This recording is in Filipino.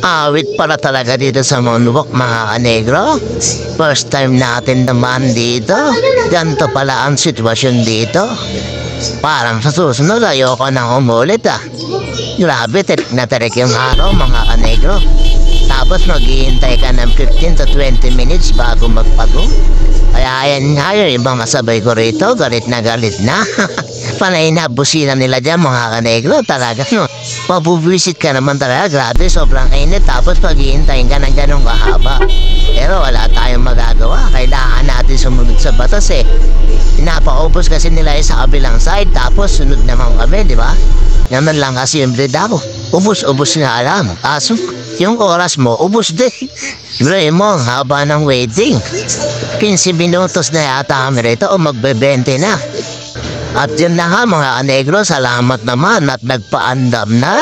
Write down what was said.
Awit pala talaga dito sa Moonwalk mga kanegro. First time natin naman dito. Ganito pala ang sitwasyon dito. Parang sa susunod ayoko nang umulit Grabe, tarik na tarik yung araw mga kanegro. Tapos maghihintay ka ng 15 to 20 minutes bago magpago. Kaya ayan nga yung ibang masabay ko rito, galit na galit na. Panay na busina nila dyan mga kanegro, talaga no. Mabubisit ka naman talaga, grabe, sobrang init. Tapos paghihintayin ka ng ganong kahaba. Pero wala tayong magagawa, kailangan natin sumunod sa batas Pinapaubos kasi nila sa kabilang side, tapos sunod naman kami, di ba? Naman lang kasi yung breed ako. Ubus nga alam. Kaso, yung oras mo, ubus din. Bro, mo, haba ng waiting. 15 minutos na yata kami rito o magbe-20 na. At yun na nga mga kanegro, salamat naman at nagpaandam na.